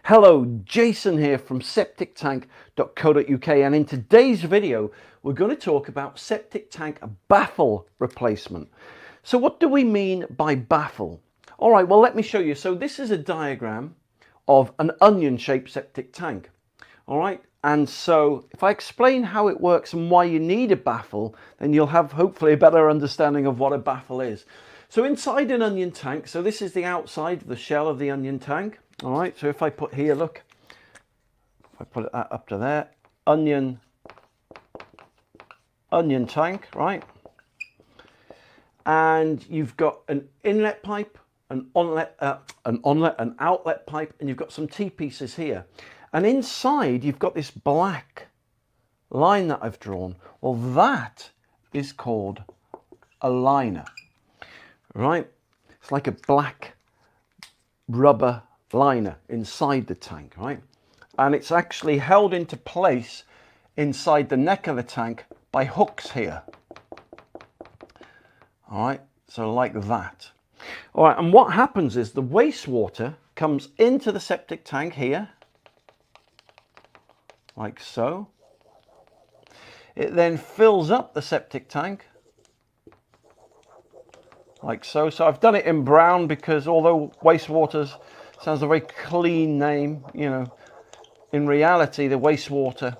Hello, Jason here from septictank.co.uk, and in today's video we're going to talk about septic tank baffle replacement. So what do we mean by baffle? Alright, well let me show you. So this is a diagram of an onion shaped septic tank. Alright, and so if I explain how it works and why you need a baffle, then you'll have hopefully a better understanding of what a baffle is. So inside an onion tank, so this is the outside, the shell of the onion tank. All right, so if I put here, look, if I put that up to there, onion tank, right? And you've got an inlet pipe, an outlet pipe, and you've got some T-pieces here. And inside you've got this black line that I've drawn. Well, that is called a liner, right? It's like a black rubber liner inside the tank, right? And it's actually held into place inside the neck of the tank by hooks here. All right, so like that. All right, and what happens is the wastewater comes into the septic tank here, like so. It then fills up the septic tank, like so. So I've done it in brown because although wastewater sounds a very clean name, you know, in reality the wastewater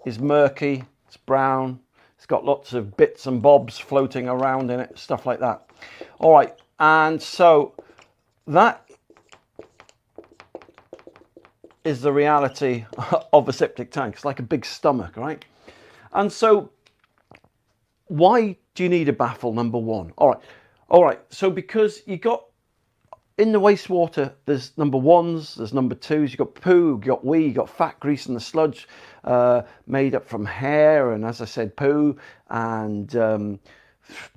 is murky, it's brown, it's got lots of bits and bobs floating around in it, stuff like that. All right, and so that is the reality of a septic tank. It's like a big stomach, right? And so why do you need a baffle, number one? All right, so because you got in the wastewater, there's number ones, there's number twos, you've got poo, you've got wee, you've got fat, grease and the sludge made up from hair and, as I said, poo and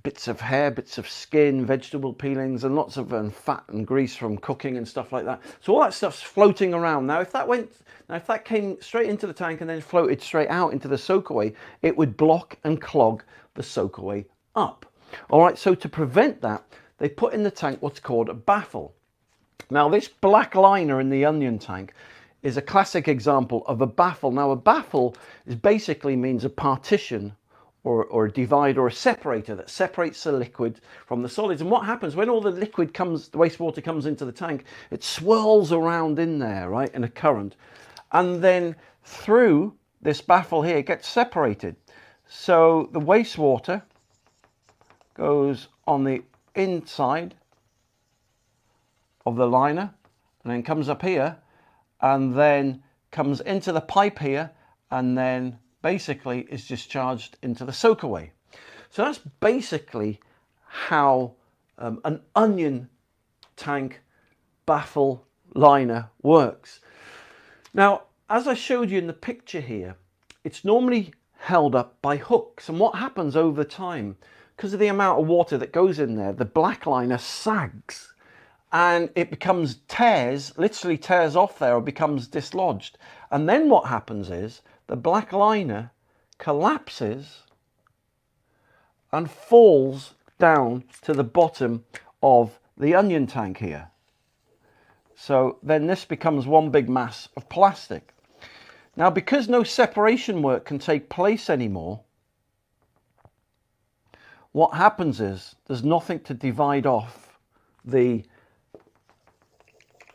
bits of hair, bits of skin, vegetable peelings and lots of fat and grease from cooking and stuff like that. So all that stuff's floating around. Now if that came straight into the tank and then floated straight out into the soakaway, it would block and clog the soakaway up. All right, so to prevent that, they put in the tank what's called a baffle. Now this black liner in the onion tank is a classic example of a baffle. Now a baffle is basically means a partition or a divide or a separator that separates the liquid from the solids. And what happens when all the liquid comes, the wastewater comes into the tank, it swirls around in there, right, in a current. And then through this baffle here, it gets separated. So the wastewater goes on the inside of the liner and then comes up here and then comes into the pipe here and then basically is discharged into the soakaway. So that's basically how an onion tank baffle liner works. Now, as I showed you in the picture here, it's normally held up by hooks, and what happens over time, because of the amount of water that goes in there, the black liner sags and it becomes literally tears off there or becomes dislodged. And then what happens is the black liner collapses and falls down to the bottom of the onion tank here. So then this becomes one big mass of plastic. Now, because no separation work can take place anymore, what happens is there's nothing to divide off the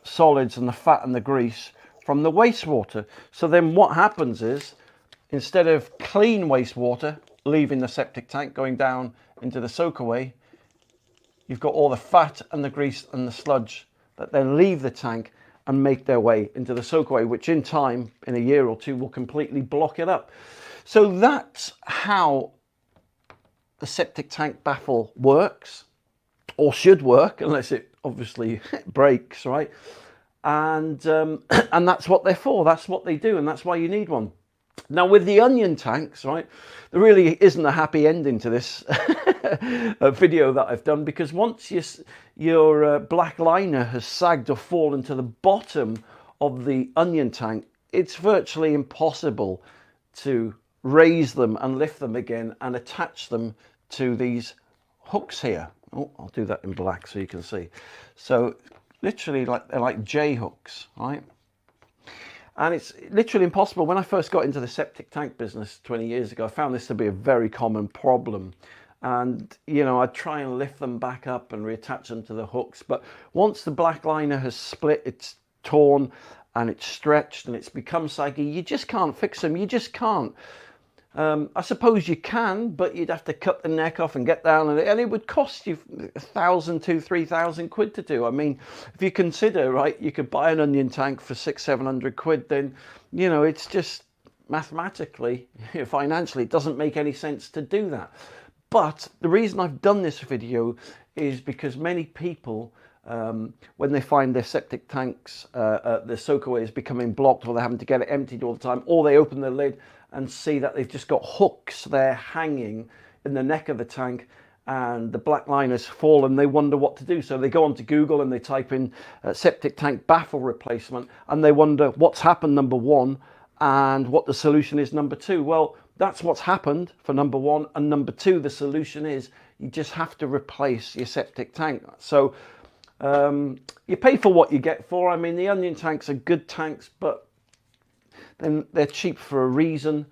solids and the fat and the grease from the wastewater. So then what happens is, instead of clean wastewater leaving the septic tank going down into the soakaway, you've got all the fat and the grease and the sludge that then leave the tank and make their way into the soakaway, which in time, in a year or two, will completely block it up. So that's how the septic tank baffle works, or should work, unless it obviously breaks, right? And that's what they're for. That's what they do, and that's why you need one. Now with the onion tanks, right, there really isn't a happy ending to this video that I've done, because once your black liner has sagged or fallen to the bottom of the onion tank, it's virtually impossible to raise them and lift them again and attach them to these hooks here. Oh, I'll do that in black so you can see. So literally they're like J hooks, right? And it's literally impossible. When I first got into the septic tank business 20 years ago, I found this to be a very common problem. And, you know, I'd try and lift them back up and reattach them to the hooks. But once the black liner has split, it's torn and it's stretched and it's become saggy, you just can't fix them. You just can't. I suppose you can, but you'd have to cut the neck off and get down, and it would cost you 1,000, 2,000, 3,000 quid to do. I mean, if you consider, right, you could buy an onion tank for 600-700 quid, then, you know, it's just mathematically, financially, it doesn't make any sense to do that. But the reason I've done this video is because many people, when they find their septic tanks, the soakaway is becoming blocked, or they're having to get it emptied all the time, or they open the lid and see that they've just got hooks there hanging in the neck of the tank and the black liner's fallen, they wonder what to do. So they go onto Google and they type in septic tank baffle replacement, and they wonder what's happened, number one, and what the solution is, number two. Well, that's what's happened for number one, and number two, the solution is you just have to replace your septic tank. So you pay for what you get for. I mean, the onion tanks are good tanks, but then they're cheap for a reason,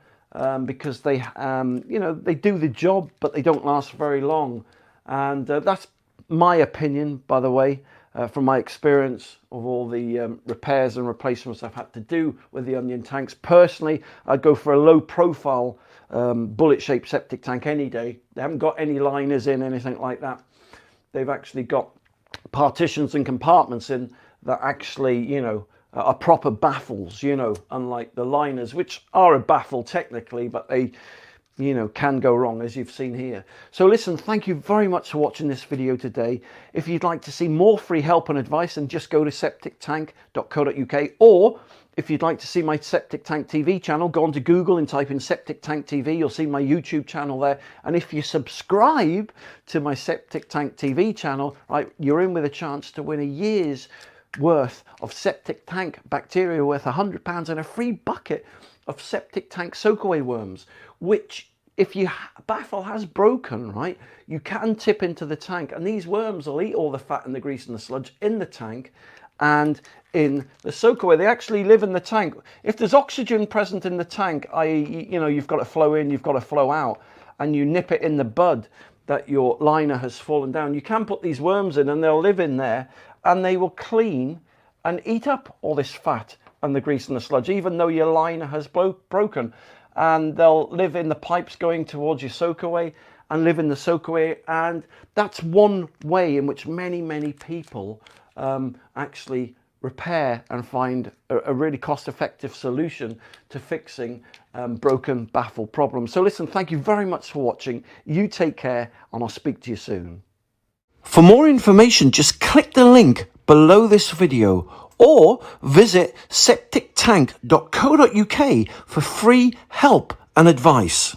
because they, you know, they do the job, but they don't last very long. And that's my opinion, by the way, from my experience of all the repairs and replacements I've had to do with the onion tanks. Personally, I'd go for a low profile bullet-shaped septic tank any day. They haven't got any liners in, anything like that. They've actually got partitions and compartments in that actually, you know, are proper baffles, you know, unlike the liners, which are a baffle technically, but they, you know, can go wrong, as you've seen here. So listen, thank you very much for watching this video today. If you'd like to see more free help and advice, then just go to septictank.co.uk, or if you'd like to see my Septic Tank TV channel, go onto Google and type in Septic Tank TV. You'll see my YouTube channel there. And if you subscribe to my Septic Tank TV channel, right, you're in with a chance to win a year's worth of septic tank bacteria worth £100 and a free bucket of septic tank soakaway worms, which, if your baffle has broken, right, you can tip into the tank, and these worms will eat all the fat and the grease and the sludge in the tank and in the soakaway. They actually live in the tank. If there's oxygen present in the tank, i.e., you know, you've got to flow in, you've got to flow out, and you nip it in the bud that your liner has fallen down, you can put these worms in and they'll live in there, and they will clean and eat up all this fat and the grease and the sludge, even though your liner has broken. And they'll live in the pipes going towards your soakaway and live in the soakaway. And that's one way in which many, many people actually repair and find a really cost-effective solution to fixing broken baffle problems. So listen, thank you very much for watching. You take care, and I'll speak to you soon. For more information, just click the link below this video or visit septictank.co.uk for free help and advice.